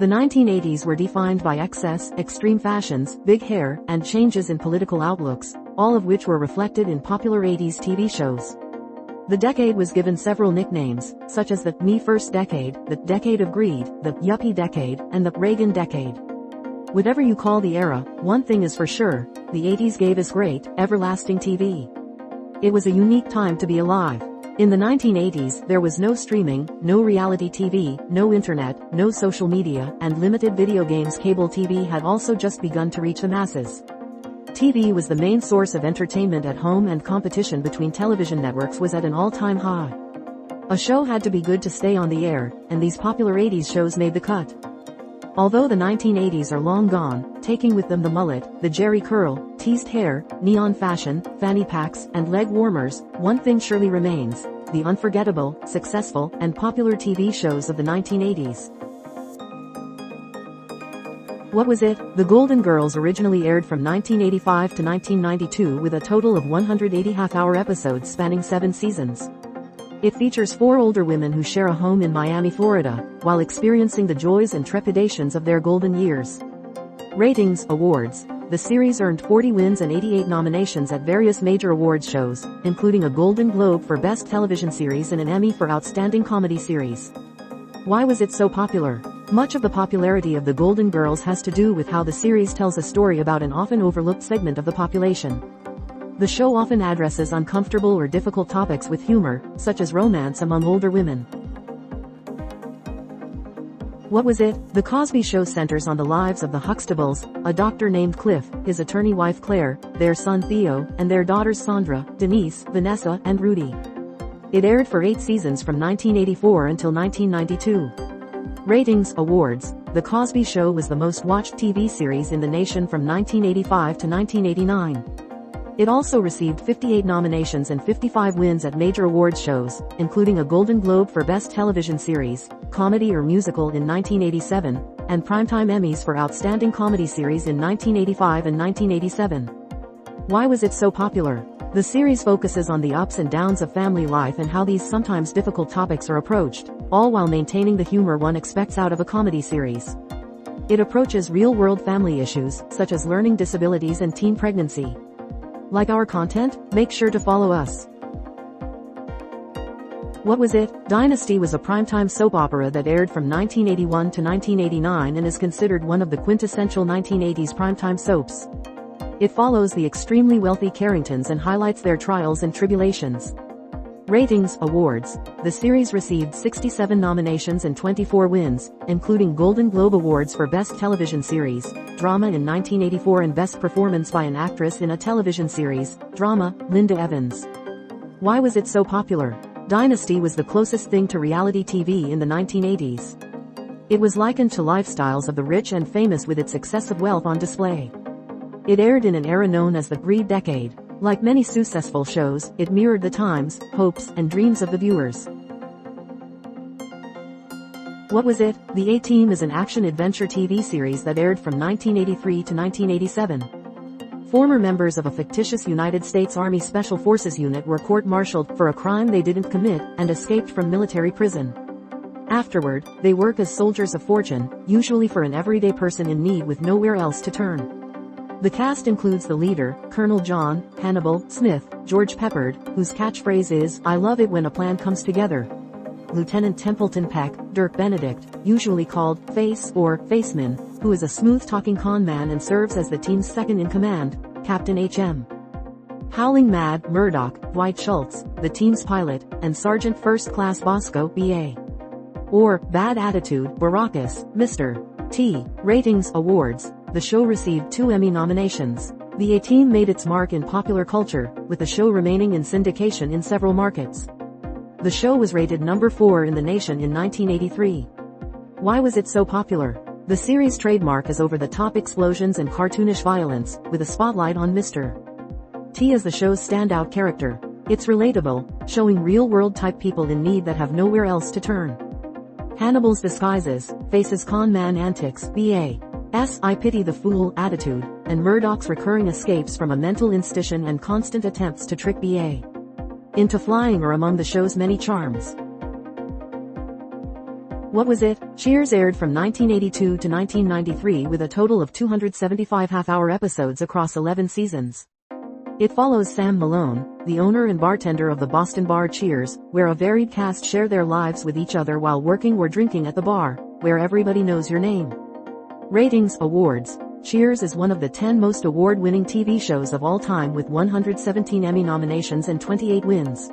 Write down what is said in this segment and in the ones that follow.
The 1980s were defined by excess, extreme fashions, big hair, and changes in political outlooks, all of which were reflected in popular 80s TV shows. The decade was given several nicknames, such as the Me First Decade, the Decade of Greed, the Yuppie Decade, and the Reagan Decade. Whatever you call the era, one thing is for sure, the 80s gave us great, everlasting TV. It was a unique time to be alive. In the 1980s, there was no streaming, no reality TV, no internet, no social media, and limited video games. Cable TV had also just begun to reach the masses. TV was the main source of entertainment at home, and competition between television networks was at an all-time high. A show had to be good to stay on the air, and these popular 80s shows made the cut. Although the 1980s are long gone, taking with them the mullet, the jerry curl, teased hair, neon fashion, fanny packs, and leg warmers, one thing surely remains: the unforgettable, successful, and popular TV shows of the 1980s. What was it? The Golden Girls originally aired from 1985 to 1992 with a total of 180 half-hour episodes spanning 7 seasons. It features 4 older women who share a home in Miami, Florida, while experiencing the joys and trepidations of their golden years. Ratings, awards. The series earned 40 wins and 88 nominations at various major awards shows, including a Golden Globe for Best Television Series and an Emmy for Outstanding Comedy Series. Why was it so popular? Much of the popularity of the Golden Girls has to do with how the series tells a story about an often overlooked segment of the population. The show often addresses uncomfortable or difficult topics with humor, such as romance among older women. What was it? The Cosby Show centers on the lives of the Huxtables, a doctor named Cliff, his attorney wife Claire, their son Theo, and their daughters Sandra, Denise, Vanessa, and Rudy. It aired for 8 seasons from 1984 until 1992. Ratings, awards. The Cosby Show was the most watched TV series in the nation from 1985 to 1989. It also received 58 nominations and 55 wins at major awards shows, including a Golden Globe for Best Television Series, Comedy or Musical in 1987, and Primetime Emmys for Outstanding Comedy Series in 1985 and 1987. Why was it so popular? The series focuses on the ups and downs of family life and how these sometimes difficult topics are approached, all while maintaining the humor one expects out of a comedy series. It approaches real-world family issues, such as learning disabilities and teen pregnancy. Like our content? Make sure to follow us. What was it? Dynasty was a primetime soap opera that aired from 1981 to 1989 and is considered one of the quintessential 1980s primetime soaps. It follows the extremely wealthy Carringtons and highlights their trials and tribulations. Ratings, awards. The series received 67 nominations and 24 wins, including Golden Globe Awards for Best Television Series, Drama in 1984 and Best Performance by an Actress in a Television Series, Drama, Linda Evans. Why was it so popular? Dynasty was the closest thing to reality TV in the 1980s. It was likened to lifestyles of the rich and famous with its excessive wealth on display. It aired in an era known as the Greed Decade. Like many successful shows, it mirrored the times, hopes, and dreams of the viewers. What was it? The A-Team is an action-adventure TV series that aired from 1983 to 1987. Former members of a fictitious United States Army Special Forces unit were court-martialed for a crime they didn't commit and escaped from military prison. Afterward, they work as soldiers of fortune, usually for an everyday person in need with nowhere else to turn. The cast includes the leader, Colonel John Hannibal Smith, George Peppard, whose catchphrase is, "I love it when a plan comes together." Lieutenant Templeton Peck, Dirk Benedict, usually called Face or Faceman, who is a smooth-talking con man and serves as the team's second-in-command, Captain H.M. Howling Mad Murdoch, Dwight Schultz, the team's pilot, and Sergeant First Class Bosco B.A. Or, Bad Attitude, Baracus, Mr. T. Ratings, awards. The show received 2 Emmy nominations. The A-Team made its mark in popular culture, with the show remaining in syndication in several markets. The show was rated number 4 in the nation in 1983. Why was it so popular? The series' trademark is over-the-top explosions and cartoonish violence, with a spotlight on Mr. T as the show's standout character. It's relatable, showing real-world type people in need that have nowhere else to turn. Hannibal's disguises, Face's con man antics, B.A.'s I pity the fool attitude, and Murdoch's recurring escapes from a mental institution and constant attempts to trick B.A. into flying are among the show's many charms. What was it? Cheers aired from 1982 to 1993 with a total of 275 half-hour episodes across 11 seasons. It follows Sam Malone, the owner and bartender of the Boston bar Cheers, where a varied cast share their lives with each other while working or drinking at the bar, where everybody knows your name. Ratings. Awards. Cheers is one of the 10 most award-winning TV shows of all time with 117 Emmy nominations and 28 wins.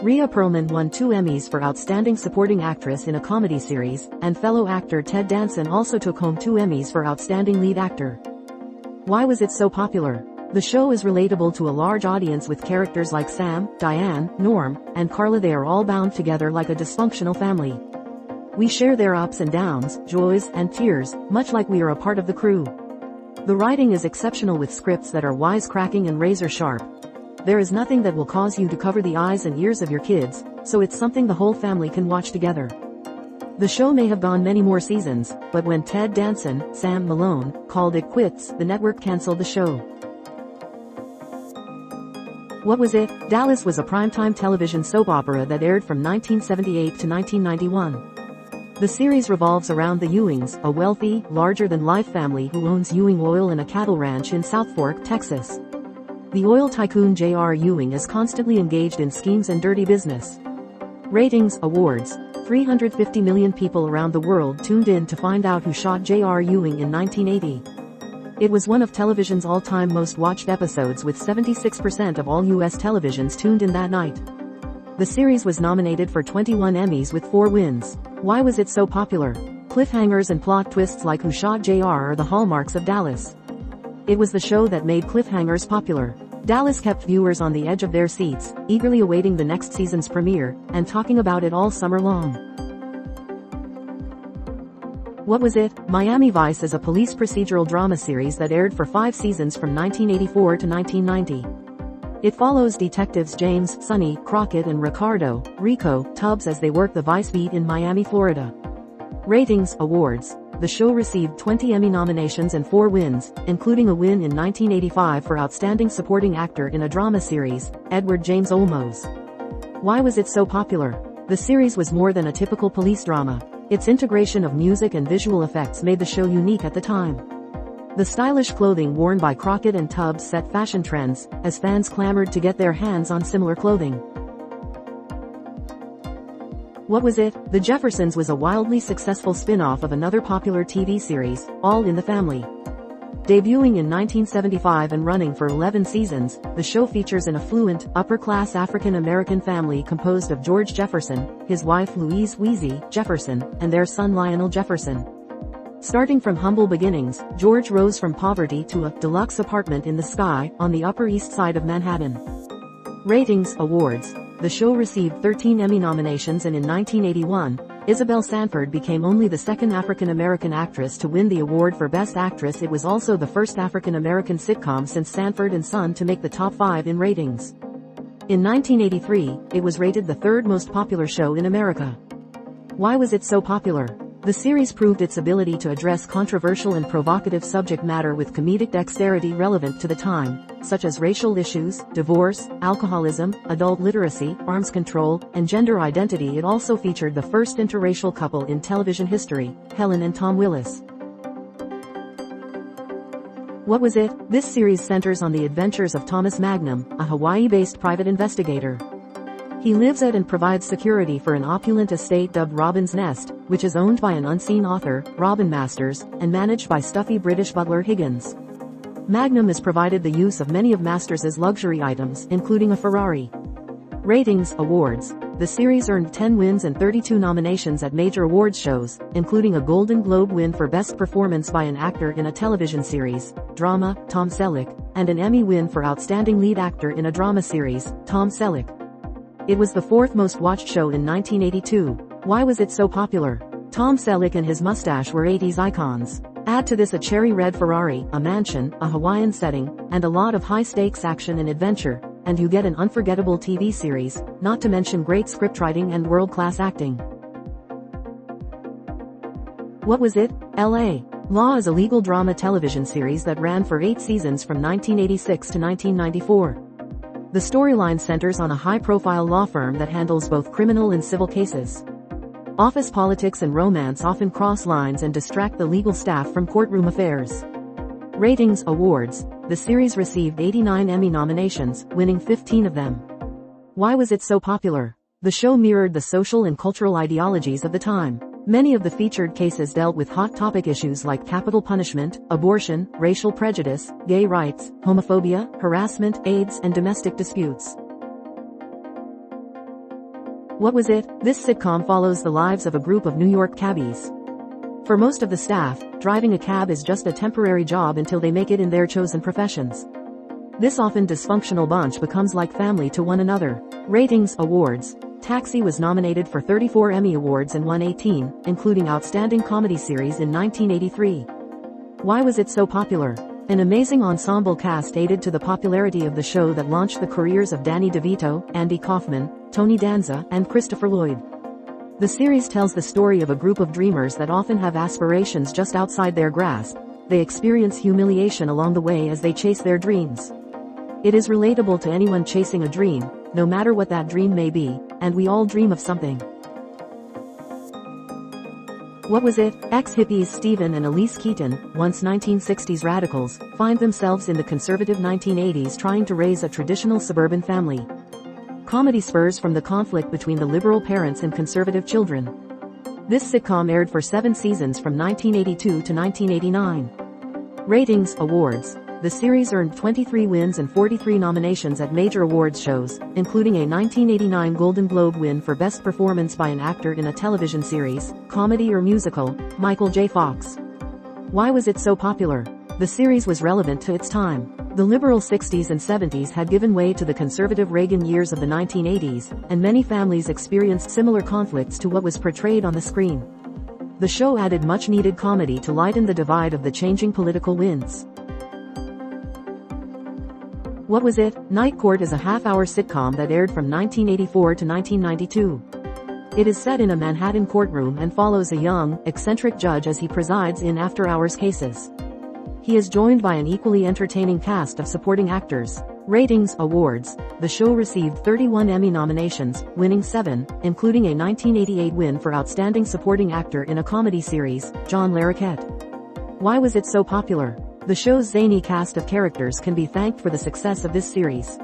Rhea Perlman won 2 Emmys for Outstanding Supporting Actress in a Comedy Series, and fellow actor Ted Danson also took home 2 Emmys for Outstanding Lead Actor. Why was it so popular? The show is relatable to a large audience with characters like Sam, Diane, Norm, and Carla. They are all bound together like a dysfunctional family. We share their ups and downs, joys and tears, much like we are a part of the crew. The writing is exceptional with scripts that are wisecracking and razor sharp. There is nothing that will cause you to cover the eyes and ears of your kids, so it's something the whole family can watch together. The show may have gone many more seasons, but when Ted Danson, Sam Malone, called it quits, the network canceled the show. What was it? Dallas was a primetime television soap opera that aired from 1978 to 1991. The series revolves around the Ewings, a wealthy, larger-than-life family who owns Ewing Oil and a cattle ranch in South Fork, Texas. The oil tycoon J.R. Ewing is constantly engaged in schemes and dirty business. Ratings. Awards. 350 million people around the world tuned in to find out who shot J.R. Ewing in 1980. It was one of television's all-time most watched episodes with 76% of all U.S. televisions tuned in that night. The series was nominated for 21 Emmys with 4 wins. Why was it so popular? Cliffhangers and plot twists like Who Shot J.R. are the hallmarks of Dallas. It was the show that made cliffhangers popular. Dallas kept viewers on the edge of their seats, eagerly awaiting the next season's premiere, and talking about it all summer long. What was it? Miami Vice is a police procedural drama series that aired for 5 seasons from 1984 to 1990. It follows detectives James, Sonny, Crockett and Rico, Tubbs as they work the Vice beat in Miami, Florida. Ratings. Awards. The show received 20 Emmy nominations and 4 wins, including a win in 1985 for Outstanding Supporting Actor in a Drama Series, Edward James Olmos. Why was it so popular? The series was more than a typical police drama. Its integration of music and visual effects made the show unique at the time. The stylish clothing worn by Crockett and Tubbs set fashion trends, as fans clamored to get their hands on similar clothing. What was it? The Jeffersons was a wildly successful spin-off of another popular TV series, All in the Family. Debuting in 1975 and running for 11 seasons, the show features an affluent, upper-class African-American family composed of George Jefferson, his wife Louise Weezy Jefferson, and their son Lionel Jefferson. Starting from humble beginnings, George rose from poverty to a deluxe apartment in the sky on the Upper East Side of Manhattan. Ratings. Awards. The show received 13 Emmy nominations, and in 1981, Isabel Sanford became only the second African-American actress to win the award for Best Actress. It was also the first African-American sitcom since Sanford and Son to make the top 5 in ratings. In 1983, it was rated the 3rd most popular show in America. Why was it so popular? The series proved its ability to address controversial and provocative subject matter with comedic dexterity relevant to the time, such as racial issues, divorce, alcoholism, adult literacy, arms control, and gender identity. It also featured the first interracial couple in television history, Helen and Tom Willis. What was it? This series centers on the adventures of Thomas Magnum, a Hawaii-based private investigator. He lives at and provides security for an opulent estate dubbed Robin's Nest, which is owned by an unseen author, Robin Masters, and managed by stuffy British butler Higgins. Magnum is provided the use of many of Masters' luxury items, including a Ferrari. Ratings. Awards. The series earned 10 wins and 32 nominations at major awards shows, including a Golden Globe win for Best Performance by an Actor in a Television Series, Drama, Tom Selleck, and an Emmy win for Outstanding Lead Actor in a Drama Series, Tom Selleck. It was the 4th most watched show in 1982. Why was it so popular? Tom Selleck and his mustache were 80s icons. Add to this a cherry red Ferrari, a mansion, a Hawaiian setting, and a lot of high-stakes action and adventure, and you get an unforgettable TV series, not to mention great scriptwriting and world-class acting. What was it? L.A. Law is a legal drama television series that ran for 8 seasons from 1986 to 1994. The storyline centers on a high-profile law firm that handles both criminal and civil cases. Office politics and romance often cross lines and distract the legal staff from courtroom affairs. Ratings, awards. The series received 89 Emmy nominations, winning 15 of them. Why was it so popular? The show mirrored the social and cultural ideologies of the time. Many of the featured cases dealt with hot topic issues like capital punishment, abortion, racial prejudice, gay rights, homophobia, harassment, AIDS, and domestic disputes. What was it? This sitcom follows the lives of a group of New York cabbies. For most of the staff, driving a cab is just a temporary job until they make it in their chosen professions. This often dysfunctional bunch becomes like family to one another. Ratings, awards. Taxi was nominated for 34 Emmy Awards and won 18, including Outstanding Comedy Series in 1983. Why was it so popular? An amazing ensemble cast aided to the popularity of the show that launched the careers of Danny DeVito, Andy Kaufman, Tony Danza, and Christopher Lloyd. The series tells the story of a group of dreamers that often have aspirations just outside their grasp. They experience humiliation along the way as they chase their dreams. It is relatable to anyone chasing a dream, no matter what that dream may be, and we all dream of something. What was it? Ex-hippies Stephen and Elise Keaton, once 1960s radicals, find themselves in the conservative 1980s trying to raise a traditional suburban family. Comedy spurs from the conflict between the liberal parents and conservative children. This sitcom aired for 7 seasons from 1982 to 1989. Ratings, awards. The series earned 23 wins and 43 nominations at major awards shows, including a 1989 Golden Globe win for Best Performance by an Actor in a Television Series, Comedy or Musical, Michael J. Fox. Why was it so popular? The series was relevant to its time. The liberal 60s and 70s had given way to the conservative Reagan years of the 1980s, and many families experienced similar conflicts to what was portrayed on the screen. The show added much-needed comedy to lighten the divide of the changing political winds. What was it? Night Court is a half-hour sitcom that aired from 1984 to 1992. It is set in a Manhattan courtroom and follows a young, eccentric judge as he presides in after-hours cases. He is joined by an equally entertaining cast of supporting actors. Ratings, awards. The show received 31 Emmy nominations, winning 7, including a 1988 win for Outstanding Supporting Actor in a Comedy Series, John Larroquette. Why was it so popular? The show's zany cast of characters can be thanked for the success of this series.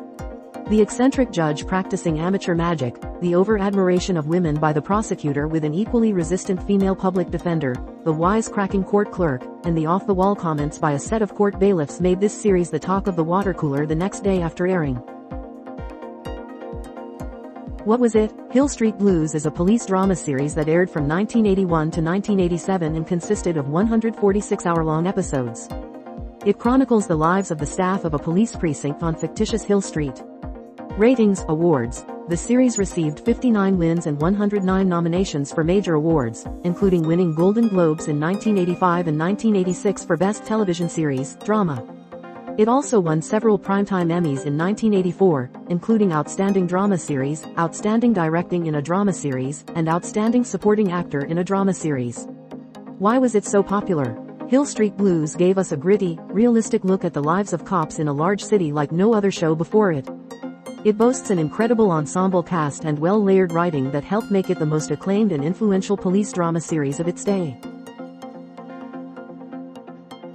The eccentric judge practicing amateur magic, the over-admiration of women by the prosecutor with an equally resistant female public defender, the wisecracking court clerk, and the off-the-wall comments by a set of court bailiffs made this series the talk of the water cooler the next day after airing. What was it? Hill Street Blues is a police drama series that aired from 1981 to 1987 and consisted of 146 hour-long episodes. It chronicles the lives of the staff of a police precinct on fictitious Hill Street. Ratings, awards. The series received 59 wins and 109 nominations for major awards, including winning Golden Globes in 1985 and 1986 for Best Television Series, Drama. It also won several Primetime Emmys in 1984, including Outstanding Drama Series, Outstanding Directing in a Drama Series, and Outstanding Supporting Actor in a Drama Series. Why was it so popular? Hill Street Blues gave us a gritty, realistic look at the lives of cops in a large city like no other show before it. It boasts an incredible ensemble cast and well-layered writing that helped make it the most acclaimed and influential police drama series of its day.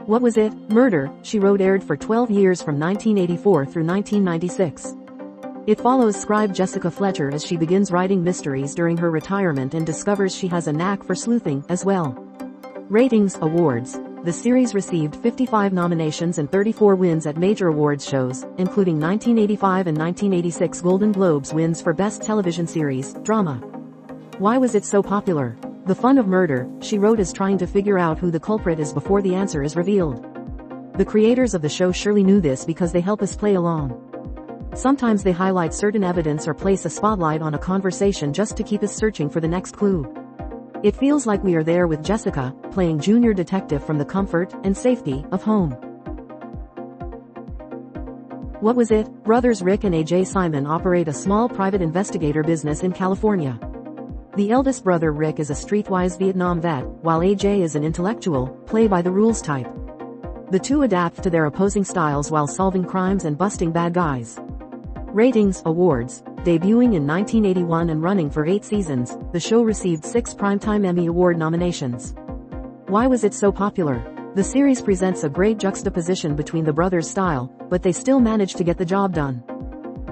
What was it? Murder, She Wrote aired for 12 years from 1984 through 1996. It follows scribe Jessica Fletcher as she begins writing mysteries during her retirement and discovers she has a knack for sleuthing, as well. Ratings, awards. The series received 55 nominations and 34 wins at major awards shows, including 1985 and 1986 Golden Globes wins for Best Television Series, Drama. Why was it so popular? The fun of Murder, She Wrote is trying to figure out who the culprit is before the answer is revealed. The creators of the show surely knew this because they help us play along. Sometimes they highlight certain evidence or place a spotlight on a conversation just to keep us searching for the next clue. It feels like we are there with Jessica, playing junior detective from the comfort and safety of home. What was it? Brothers Rick and A.J. Simon operate a small private investigator business in California. The eldest brother Rick is a streetwise Vietnam vet, while A.J. is an intellectual, play-by-the-rules type. The two adapt to their opposing styles while solving crimes and busting bad guys. Ratings, awards. Debuting in 1981 and running for 8 seasons, the show received 6 Primetime Emmy Award nominations. Why was it so popular? The series presents a great juxtaposition between the brothers' style, but they still manage to get the job done.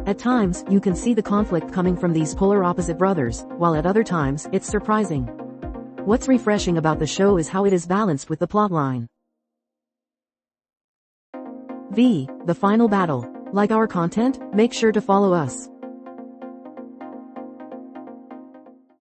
At times, you can see the conflict coming from these polar opposite brothers, while at other times, it's surprising. What's refreshing about the show is how it is balanced with the plotline. The Final Battle. Like our content? Make sure to follow us.